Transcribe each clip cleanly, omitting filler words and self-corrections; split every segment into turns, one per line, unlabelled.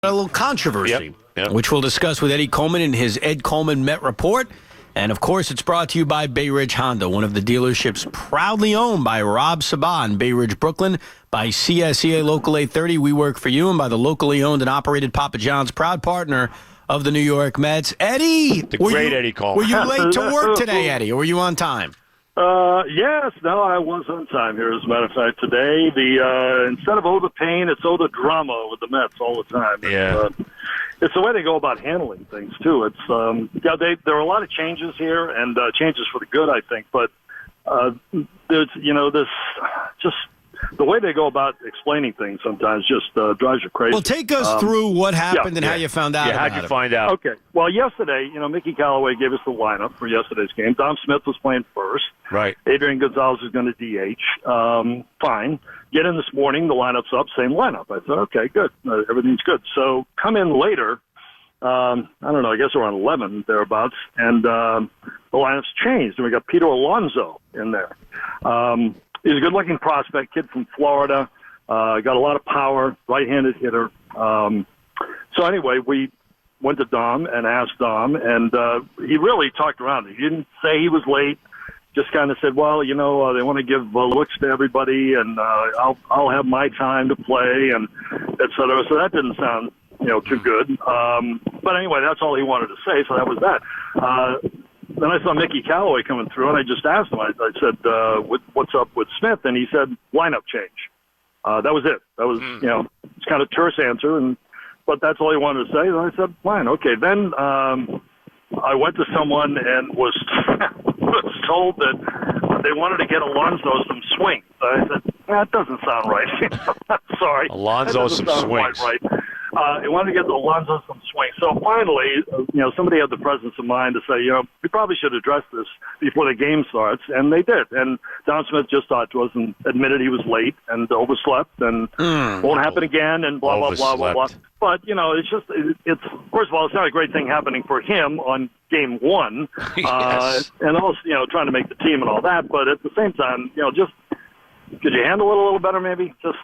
A little controversy, which we'll discuss with Eddie Coleman in his Ed Coleman Met Report. And, of course, it's brought to you by Bay Ridge Honda, one of the dealerships proudly owned by Rob Sabah in Bay Ridge, Brooklyn, by CSEA Local 830, We Work For You, and by the locally owned and operated Papa John's, proud partner of the New York Mets. Eddie!
The great Eddie Coleman.
Were you late to work today, Eddie, or were you on time?
Yes, no, I was on time here, as a matter of fact, today. Instead of oh the pain, it's oh the drama with the Mets all the time.
Yeah.
It's the way they go about handling things, too. It's there are a lot of changes here, and changes for the good, I think, but there's, this just the way they go about explaining things sometimes just drives you crazy.
Well, take us through what happened and how you found out about it.
How'd you find out?
Okay. Well, yesterday, Mickey Callaway gave us the lineup for yesterday's game. Dom Smith was playing first.
Right.
Adrian Gonzalez is going to DH. Fine. Get in this morning, the lineup's up, same lineup. I thought, okay, good. Everything's good. So come in later, I don't know, I guess around 11, thereabouts, and the lineup's changed, and we got Peter Alonso in there. He's a good-looking prospect, kid from Florida, got a lot of power, right-handed hitter. So anyway, we went to Dom and asked Dom, and he really talked around it. He didn't say he was late, just kind of said, well, they want to give looks to everybody, and I'll have my time to play, and et cetera. So that didn't sound, too good. But anyway, that's all he wanted to say, so that was that. Then I saw Mickey Callaway coming through, and I just asked him. I said, what's up with Smith? And he said, lineup change. That was it. That was, it's kind of a terse answer, but that's all he wanted to say. And I said, fine, okay. Then I went to someone and was told that they wanted to get Alonso some swings. I said, that doesn't sound right. Sorry.
Alonso some swings.
Right. He wanted to get Alonso some swings. So finally, somebody had the presence of mind to say, we probably should address this before the game starts, and they did. And Don Smith just talked to us and admitted he was late and overslept and won't happen again and blah, blah, blah, blah, blah. But, it's first of all, it's not a great thing happening for him on game one.
Yes.
And also, trying to make the team and all that. But at the same time, just could you handle it a little better maybe? Just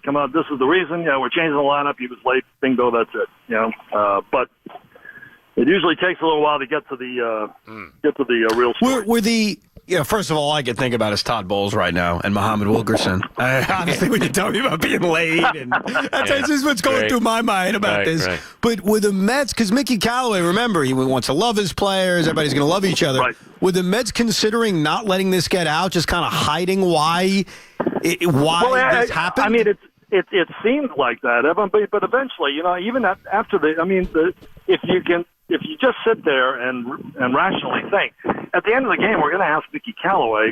come out, this is the reason, we're changing the lineup. He was late, bingo, that's it. But it usually takes a little while to get to the real story.
First of all, all I can think about is Todd Bowles right now and Muhammad Wilkerson. Honestly, when you tell me about being late, and that's just what's going through my mind about this. Right. But with the Mets, because Mickey Callaway, remember, he wants to love his players. Everybody's going to love each other.
Right.
With the Mets considering not letting this get out, just kind of hiding why this happened?
I mean, it seemed like that, Evan, but eventually, even after if you just sit there and rationally think, at the end of the game, we're going to ask Mickey Callaway,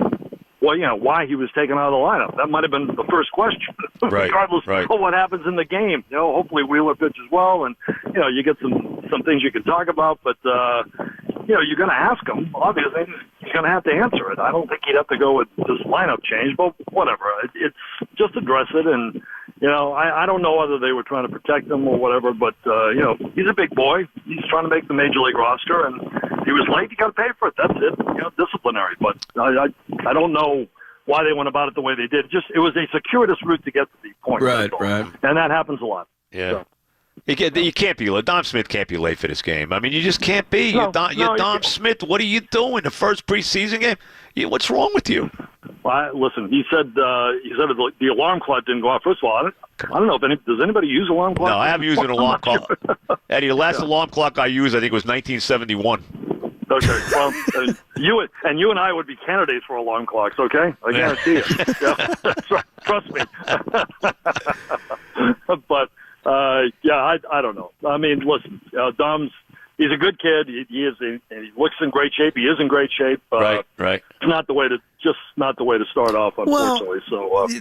why he was taken out of the lineup. That might have been the first question, regardless of what happens in the game. Hopefully Wheeler pitches well, and you get some things you can talk about. But you're going to ask him. Obviously, he's going to have to answer it. I don't think he'd have to go with this lineup change, but whatever. It's just address it, and I don't know whether they were trying to protect him or whatever. But he's a big boy. He's trying to make the major league roster, and he was late. You got to pay for it. That's it. Disciplinary. But I don't know why they went about it the way they did. It was a circuitous route to get to the point.
Right.
And that happens a lot.
Yeah.
So.
You can't be late. Dom Smith can't be late for this game. I mean, you just can't be. You're Dom Smith. What are you doing? The first preseason game? What's wrong with you?
Well, listen, he said the alarm clock didn't go off. First of all, I don't know if does anybody use alarm clock?
No, I haven't used an alarm clock. Eddie, the last alarm clock I used, I think, was 1971.
Okay, well, you and I would be candidates for alarm clocks, okay? I guarantee it. Yeah, that's right. Trust me. But, I don't know. I mean, listen, he's a good kid. He looks in great shape. He is in great shape.
Right.
It's not the way to start off, unfortunately.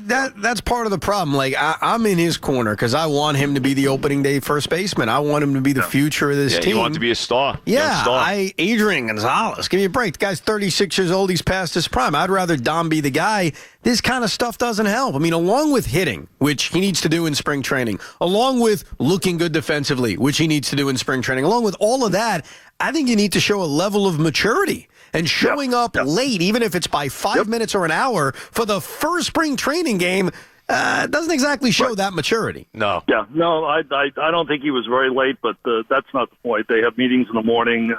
That's part of the problem. Like I'm in his corner because I want him to be the opening day first baseman. I want him to be the future of this team.
You want to be a star.
Yeah, Adrian Gonzalez. Give me a break. The guy's 36 years old. He's past his prime. I'd rather Dom be the guy. This kind of stuff doesn't help. I mean, along with hitting, which he needs to do in spring training, along with looking good defensively, which he needs to do in spring training, along with all of that, I think you need to show a level of maturity. And showing up late, even if it's by 5 minutes or an hour, for the first spring training game, doesn't exactly show that maturity.
No.
Yeah, no, I don't think he was very late, but that's not the point. They have meetings in the morning,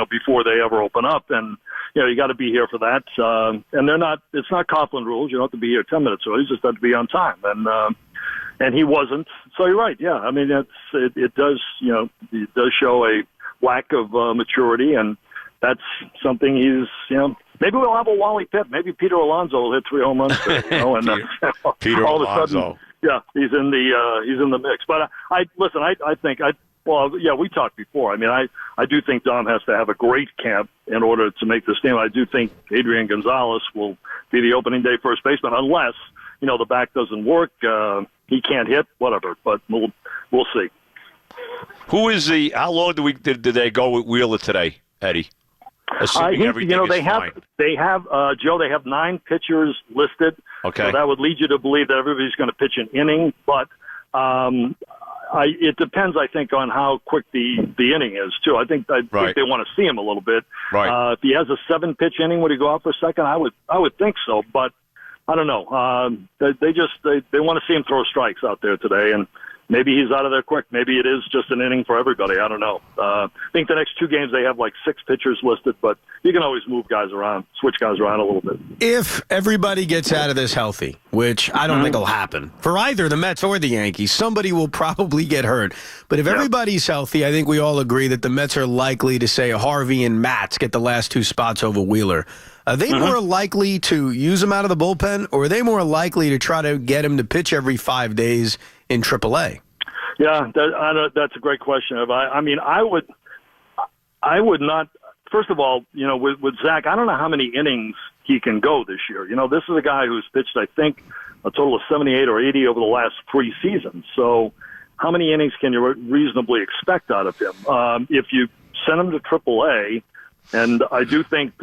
before they ever open up, and you got to be here for that. And they're not. It's not Coughlin rules. You don't have to be here 10 minutes early. You just have to be on time, and he wasn't. So you're right. Yeah, I mean, it does. It does show a lack of maturity, and that's something he's. Maybe we'll have a Wally Pitt. Maybe Peter Alonso will hit 3 home runs.
Peter
all of a
Alonso.
sudden, yeah, he's in the mix. But I think we talked before. I mean, I do think Dom has to have a great camp in order to make this team. I do think Adrian Gonzalez will be the opening day first baseman, unless the back doesn't work. He can't hit, whatever. But we'll see.
Who is how long did they go with Wheeler today, Eddie? Assuming everything is fine.
They have Joe. They have 9 pitchers listed.
Okay,
so that would lead you to believe that everybody's going to pitch an inning, but it depends, I think, on how quick the inning is too. I think they want to see him a little bit.
Right.
If he has a 7-pitch inning, would he go out for a second? I would think so, but I don't know. They want to see him throw strikes out there today, and maybe he's out of there quick. Maybe it is just an inning for everybody. I don't know. I think the next 2 games they have like 6 pitchers listed, but you can always move guys around, switch guys around a little bit.
If everybody gets out of this healthy, which I don't think will happen for either the Mets or the Yankees, somebody will probably get hurt. But if everybody's healthy, I think we all agree that the Mets are likely to say Harvey and Matz get the last 2 spots over Wheeler. Are they more likely to use him out of the bullpen, or are they more likely to try to get him to pitch every 5 days in AAA?
Yeah, that's a great question. I would not. First of all, with Zach, I don't know how many innings he can go this year. This is a guy who's pitched, I think, a total of 78 or 80 over the last 3 seasons. So how many innings can you reasonably expect out of him? If you send him to AAA, and I do think,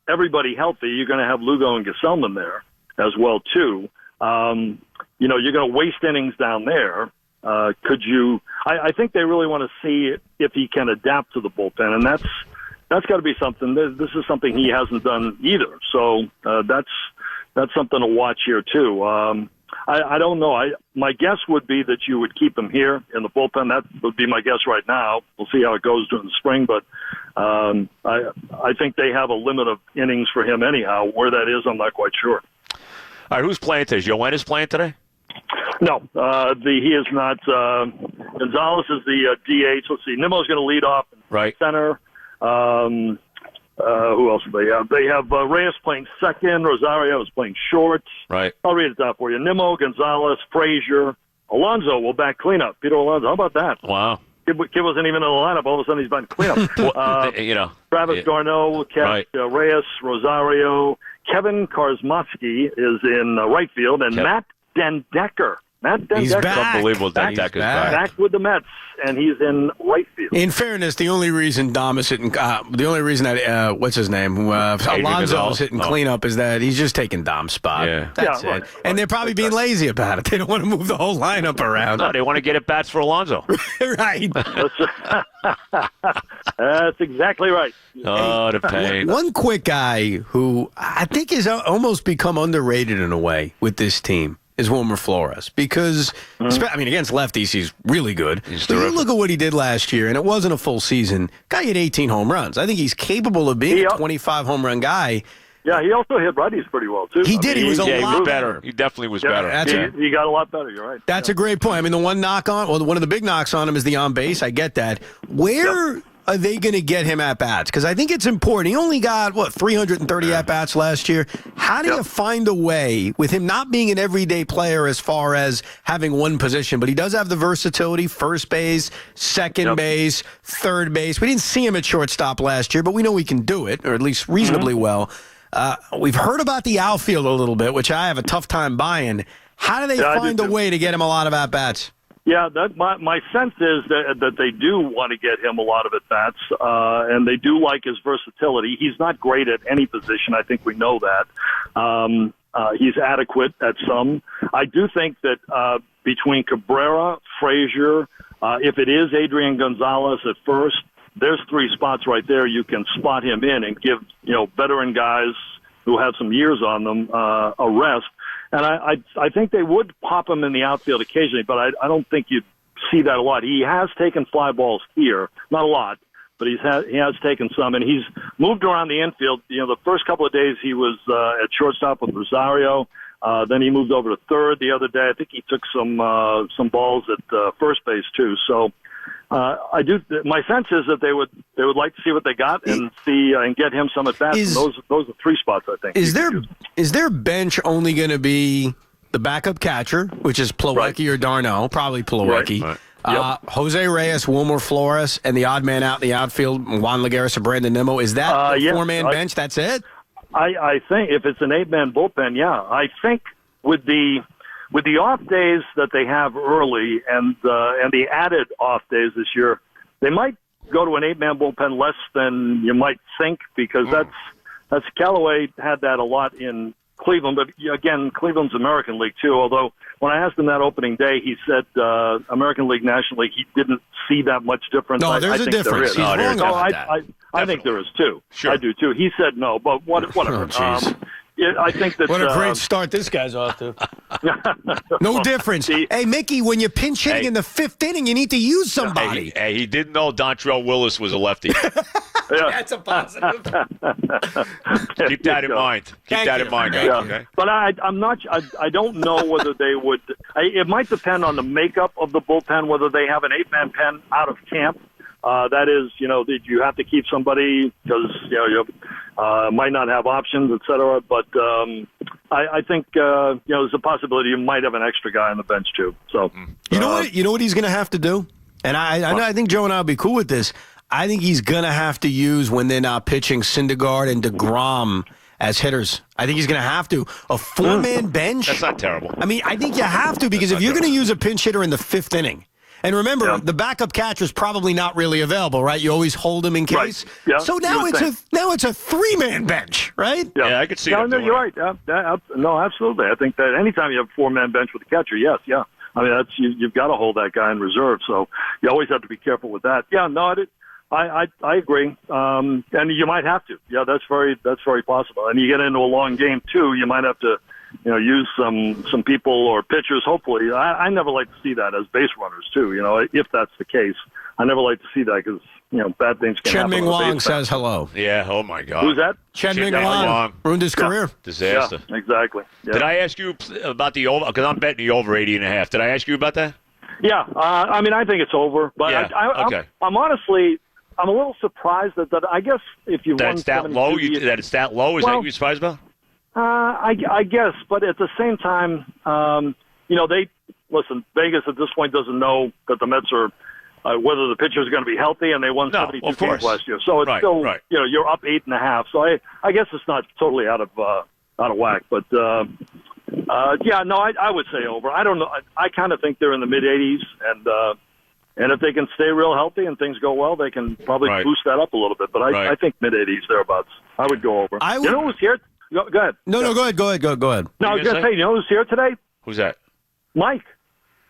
everybody healthy, you're going to have Lugo and Gesellman there as well, too. You're going to waste innings down there. I think they really want to see if he can adapt to the bullpen, and that's got to be something. This is something he hasn't done either. So that's something to watch here too. I don't know. My guess would be that you would keep him here in the bullpen. That would be my guess right now. We'll see how it goes during the spring, but I think they have a limit of innings for him anyhow. Where that is, I'm not quite sure.
All right, who's playing today? Joanne is playing today?
No, he is not. Gonzalez is the DH. Let's see. Nimmo's going to lead off in center. Who else do they have? They have Reyes playing second. Rosario is playing short.
Right.
I'll read it down for you. Nimmo, Gonzalez, Frazier, Alonso will back cleanup. Peter Alonso. How about that?
Wow.
Kid wasn't even in the lineup. All of a sudden, he's back cleanup. Travis Garneau will catch Reyes, Rosario. Kevin Karsmowski is in right field, and Matt Den Decker.
He's back.
Unbelievable. Den Decker's
back with the Mets, and he's in right field.
In fairness, the only reason Dom is hitting, that what's his name, Alonso is hitting cleanup is that he's just taking Dom's spot.
Yeah.
That's it. Right. And they're probably being lazy about it. They don't want to move the whole lineup around.
No, they want to get at bats for Alonso.
Right.
That's exactly right.
Oh, the pain.
One quick guy who I think has almost become underrated in a way with this team is Wilmer Flores, because, against lefties, he's really good. But you look at what he did last year, and it wasn't a full season. Guy hit 18 home runs. I think he's capable of being a 25 home run guy.
Yeah, he also hit righties pretty well, too.
He did. He was a lot better.
He definitely was better.
He got a lot better. You're right.
That's a great point. The one of the big knocks on him is the on base. I get that. Where are they going to get him at bats? Because I think it's important. He only got 330 at bats last year. How do you find a way with him not being an everyday player as far as having one position, but he does have the versatility: first base, second base, third base. We didn't see him at shortstop last year, but we know he can do it, or at least reasonably well. We've heard about the outfield a little bit, which I have a tough time buying. How do they find a way to get him a lot of at bats?
Yeah, my sense is that they do want to get him a lot of at-bats, and they do like his versatility. He's not great at any position. I think we know that. He's adequate at some. I do think that between Cabrera, Frazier, if it is Adrian Gonzalez at first, there's 3 spots right there you can spot him in and give veteran guys who have some years on them a rest. And I think they would pop him in the outfield occasionally, but I don't think you'd see that a lot. He has taken fly balls here, not a lot, but he has taken some, and he's moved around the infield. The first couple of days he was at shortstop with Rosario. Then he moved over to third the other day. I think he took some balls at first base too. So I do. My sense is that they would like to see what they got and see and get him some at bats. Those are 3 spots I think.
Is their bench only going to be the backup catcher, which is Plawecki or Darno? Probably Plawecki.
Right.
Yep. Jose Reyes, Wilmer Flores, and the odd man out in the outfield, Juan Lagares or Brandon Nimmo. Is that the 4-man bench? That's it?
I think if it's an 8-man bullpen, yeah. I think with the off days that they have early and the added off days this year, they might go to an 8-man bullpen less than you might think, because that's Callaway had that a lot in Cleveland, but again, Cleveland's American League too. Although when I asked him that opening day, he said American League, National League, he didn't see that much difference.
No, there's a difference. He's wrong about that.
I think there is too.
Sure.
I do too. He said no, but whatever. I think that.
What a great start this guy's off to. No difference. Hey, Mickey, when you're pinch hitting in the 5th inning, you need to use somebody.
Hey, he didn't know Dontrell Willis was a lefty.
That's a positive.
Keep that in mind. Keep that in mind, guys. Okay?
But I'm not. I don't know whether they would. It might depend on the makeup of the bullpen, whether they have an 8-man pen out of camp. That is, you have to keep somebody because you might not have options, et cetera. But I think there's a possibility you might have an extra guy on the bench too. So
you know what he's going to have to do, and I think Joe and I'll be cool with this. I think he's going to have to use, when they're not pitching, Syndergaard and DeGrom as hitters. I think he's going to have to. A 4-man bench.
That's not terrible.
I mean, I think you have to, because if you're going to use a pinch hitter in the 5th inning. And remember, the backup catcher is probably not really available, right? You always hold him in case.
Right. Yeah,
so now it's a 3-man bench, right?
Yeah, I could see that.
No, you're right. No, absolutely. I think that anytime you have a 4-man bench with a catcher, yes, yeah. I mean, you've got to hold that guy in reserve, so you always have to be careful with that. Yeah, no, I agree, and you might have to. Yeah, that's very possible. And you get into a long game too, you might have to. Use some people or pitchers. Hopefully, I never like to see that as base runners too. If that's the case, I never like to see that because bad things can happen.
Chen Ming Wang says hello.
Yeah. Oh my God.
Who's that?
Chen Ming Wang ruined his career.
Disaster.
Yeah, exactly. Yeah.
Did I ask you about the over? Because I'm betting the over 80.5. Did I ask you about that?
Yeah. I mean, I think it's over. But
yeah. Okay.
I'm honestly. I'm a little surprised that I guess if you won
that low, that it's that low. Is that what you're surprised about?
I guess, but at the same time, Vegas at this point doesn't know that the Mets are whether the pitcher is going to be healthy, and they won 72 games last year. So it's still, you're up 8.5. So I guess it's not totally out of whack. But I would say over. I don't know. I kind of think they're in the mid 80s, and if they can stay real healthy and things go well, they can probably boost that up a little bit. But I think mid 80s thereabouts. I would go over. You know who's here? Go ahead.
No, go ahead. No,
I was going to say, you know who's here today?
Who's that?
Mike.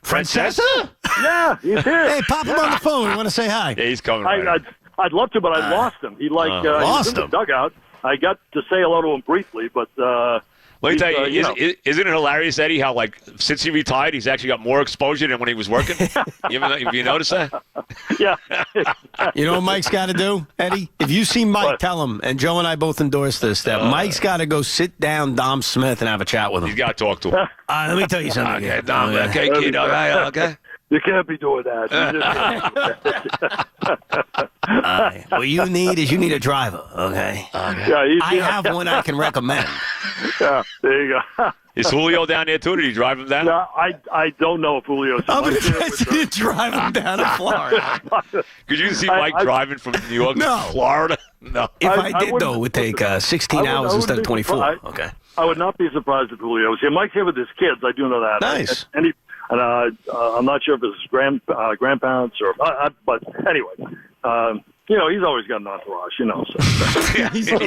Francesa?
Yeah, he's here.
Hey, pop him on the phone. We want to say hi.
Yeah, he's coming
I'd love to, but I lost him. He
lost
in the dugout. I got to say hello to him briefly, but
let me tell you, isn't it hilarious, Eddie, how, since he retired, he's actually got more exposure than when he was working? you notice that?
Yeah.
You know what Mike's got to do, Eddie? If you see Mike, tell him, and Joe and I both endorse this, that Mike's got to go sit down Dom Smith and have a chat with him.
He's got to talk to him.
Let me tell you something.
Okay, Dom. Okay, kid. Okay.
You can't be doing that.
What you need a driver, okay? I have one I can recommend.
Yeah, there you go.
Is Julio down there, too? Did he drive him down?
No, I don't know if Julio's
I'm going to drive him down to Florida.
Could you see Mike driving from New York to Florida? No.
If I did, though, it would take 16 hours instead of 24. Okay.
I would not be surprised if Julio was here. Mike's here with his kids. I do know that.
Nice.
And I'm not sure if it's his grandparents or, but anyway, he's always got an entourage, So.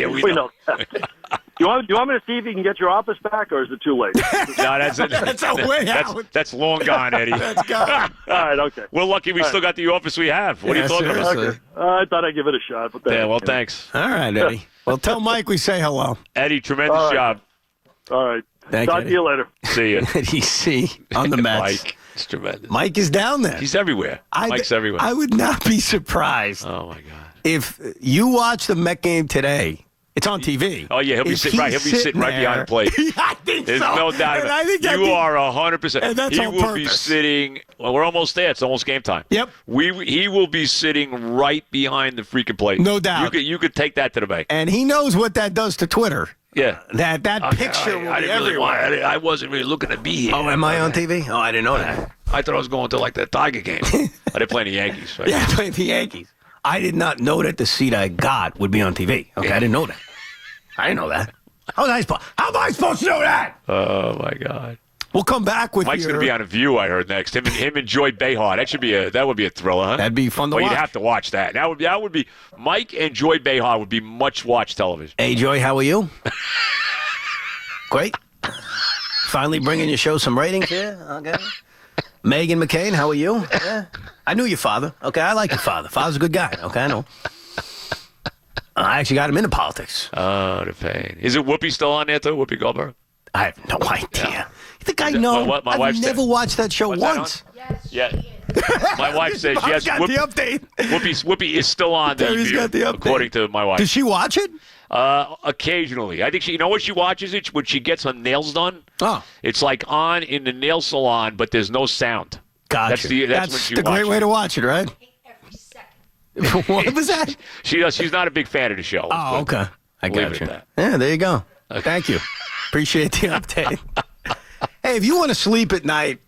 We know.
Do you want me to see if you can get your office back, or is it too late?
No, that's
a way out.
That's long gone, Eddie.
That's gone.
All right, okay.
We're lucky we still got the office we have. What are you talking about?
Okay. I thought I'd give it a shot. But
thanks.
All right, Eddie. Well, tell Mike we say hello.
Eddie, tremendous job.
All right. Talk to you later.
See you.
DC on the Mets.
Mike, it's tremendous.
Mike is down there.
He's everywhere. Mike's everywhere.
I would not be surprised.
Oh, my God.
If you watch the Met game today, it's on TV.
Oh, yeah, he'll be sitting right behind the plate.
I think
There's
so.
no doubt about it. You are 100%.
And that's
he
on
will
purpose.
be sitting. Well, we're almost there. It's almost game time.
Yep.
He will be sitting right behind the freaking plate.
No doubt.
You could take that to the bank.
And he knows what that does to Twitter.
Yeah.
That picture will be everywhere.
I wasn't really looking to be here.
Oh, am I on TV? Oh, I didn't know that.
I thought I was going to like the Tiger game. I didn't play the Yankees. Right?
Yeah, I played the Yankees. I did not know that the seat I got would be on TV. Okay, I didn't know that. I didn't know that. How am I supposed to know that?
Oh, my God.
We'll come back with
Mike's going to be on A View, I heard, next. Him and Joy Behar. That would be a thriller, huh?
That'd be fun to watch.
You'd have to watch that. That would be Mike and Joy Behar would be much-watched television.
Hey, Joy, how are you? Great. Finally bringing your show some ratings here. Okay. Megan McCain, how are you? Yeah. I knew your father. Okay, I like your father. Father's a good guy. Okay, I know. I actually got him into politics.
Oh, the pain. Is it Whoopi still on there, too? Whoopi Goldberg?
I have no idea. Yeah. You think I know? I've never watched that show once.
Yes, yeah. My wife says yes.
Got the update.
Whoopi is still on the
He's got the update.
According to my wife.
Does she watch it?
Occasionally. I think you know what she watches it? When she gets her nails done.
Oh.
It's like on in the nail salon, but there's no sound.
Gotcha.
That's when she
the great
watches
way to watch it, right?
Every second.
What was that?
She's not a big fan of the show.
Oh, okay. I
Leave
got
it
you.
at that.
Yeah, there you go. Okay. Thank you. Appreciate the update. Hey, if you want to sleep at night,